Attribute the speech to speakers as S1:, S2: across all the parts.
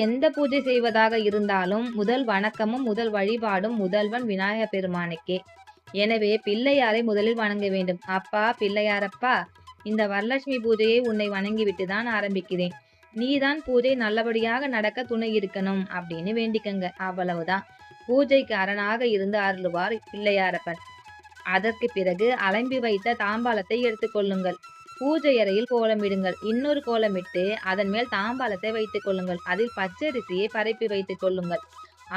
S1: எந்த பூஜை செய்வதாக இருந்தாலும் முதல் வணக்கமும் முதல் வழிபாடும் முதல்வன் விநாயக பெருமானுக்கே. எனவே பிள்ளையாரை முதலில் வணங்க வேண்டும். அப்பா பிள்ளையாரப்பா, இந்த வரலட்சுமி பூஜையை உன்னை வணங்கிவிட்டு தான் ஆரம்பிக்கிறேன். நீதான் பூஜை நல்லபடியாக நடக்க துணை இருக்கணும் அப்படின்னு வேண்டிக்கங்க. அவ்வளவுதான். பூஜைக்கு அரணாக இருந்து அருளுவார் பிள்ளையாரப்பன். அதற்கு பிறகு அலம்பி வைத்த தாம்பாளத்தை எடுத்துக்கொள்ளுங்கள். பூஜை அறையில் கோலமிடுங்கள். இன்னொரு கோலமிட்டு அதன் மேல் தாம்பாளத்தை வைத்துக் கொள்ளுங்கள். அதில் பச்சரிசியை பரப்பி வைத்துக் கொள்ளுங்கள்.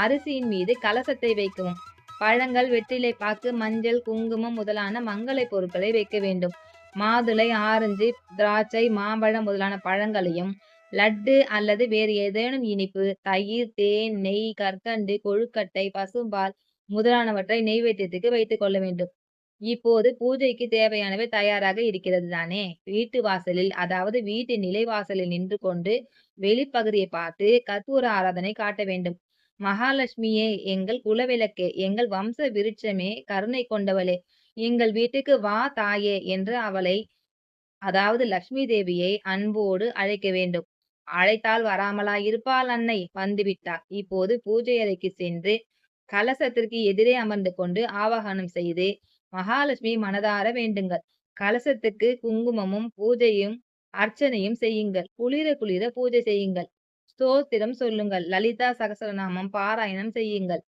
S1: அரிசியின் மீது கலசத்தை வைக்கவும். பழங்கள், வெற்றிலை பாக்கு, மஞ்சள், குங்குமம் முதலான மங்களை பொருட்களை வைக்க வேண்டும். மாதுளை, ஆரஞ்சு, திராட்சை, மாம்பழம் முதலான பழங்களையும், லட்டு அல்லது வேறு ஏதேனும் இனிப்பு, தயிர், தேன், நெய், கற்கண்டு, கொழுக்கட்டை, பசும்பால் முதலானவற்றை நெய்வேத்தியத்துக்கு வைத்துக் கொள்ள வேண்டும். இப்போது பூஜைக்கு தேவையானவை தயாராக இருக்கிறது தானே. வீட்டு வாசலில், அதாவது வீட்டின் நிலைவாசலில் நின்று கொண்டு வெளிப்பகுதியை பார்த்து கற்பூர ஆராதனை காட்ட வேண்டும். மகாலட்சுமியே, எங்கள் குலவிளக்கே, எங்கள் வம்ச விருட்சமே, கருணை கொண்டவளே, எங்கள் வீட்டுக்கு வா தாயே என்று அவளை, அதாவது லட்சுமி தேவியை அன்போடு அழைக்க வேண்டும். அழைத்தால் வராமலா இருப்பாள் அன்னை? வந்துவிட்டாள். இப்போது பூஜை அறைக்கு சென்று கலசத்திற்கு எதிரே அமர்ந்து கொண்டு ஆவாகனம் செய்து மகாலட்சுமி மனதார வேண்டுங்கள். கலசத்துக்கு குங்குமமும் பூஜையும் அர்ச்சனையும் செய்யுங்கள். குளிர குளிர பூஜை செய்யுங்கள். ஸ்தோத்திரம் சொல்லுங்கள். லலிதா சகஸ்ரநாமம் பாராயணம் செய்யுங்கள்.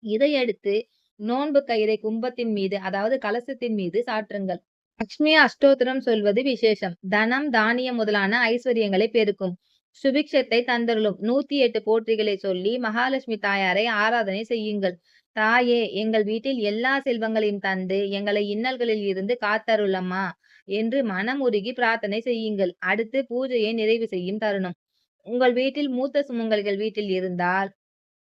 S1: இதையடுத்து நோன்பு கயிறை கும்பத்தின் மீது, அதாவது கலசத்தின் மீது சாற்றுங்கள். லட்சுமி அஷ்டோத்திரம் சொல்வது விசேஷம். தனம், தானியம் முதலான ஐஸ்வர்யங்களை பெருக்கும். சுபிக்ஷத்தை தந்தருளும். 108 போற்றிகளை சொல்லி மகாலட்சுமி தாயாரை ஆராதனை செய்யுங்கள். தாயே, எங்கள் வீட்டில் எல்லா செல்வங்களையும் தந்து எங்களை இன்னல்களில் இருந்து காத்தருளம்மா என்று மனமுருகி பிரார்த்தனை செய்யுங்கள். அடுத்து பூஜையை நிறைவு செய்யும் தருணம். உங்கள் வீட்டில் மூத்த சுமங்கலிகள் வீட்டில் இருந்தால்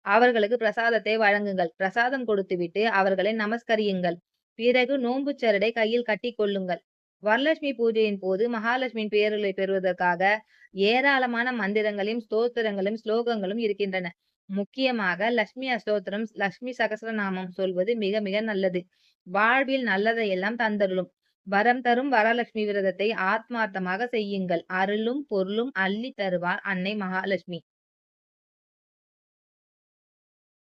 S1: அவர்களுக்கு பிரசாதத்தை வழங்குங்கள். பிரசாதம் கொடுத்துவிட்டு அவர்களை நமஸ்கரியுங்கள். பிறகு நோன்புச் சரடை கையில் கட்டிக் கொள்ளுங்கள். வரலட்சுமி பூஜையின் போது மகாலட்சுமியின் பேரருளை பெறுவதற்காக ஏராளமான மந்திரங்களையும் ஸ்தோத்திரங்களும் ஸ்லோகங்களும் இருக்கின்றன. முக்கியமாக லட்சுமி அஷ்டோத்திரம், லட்சுமி சகஸ்ரநாமம் சொல்வது மிக மிக நல்லது. வாழ்வில் நல்லதையெல்லாம் தந்தருளும். வரம் தரும் வரலட்சுமி விரதத்தை ஆத்மார்த்தமாக செய்யுங்கள். அருளும் பொருளும் அள்ளி தருவார் அன்னை மகாலட்சுமி.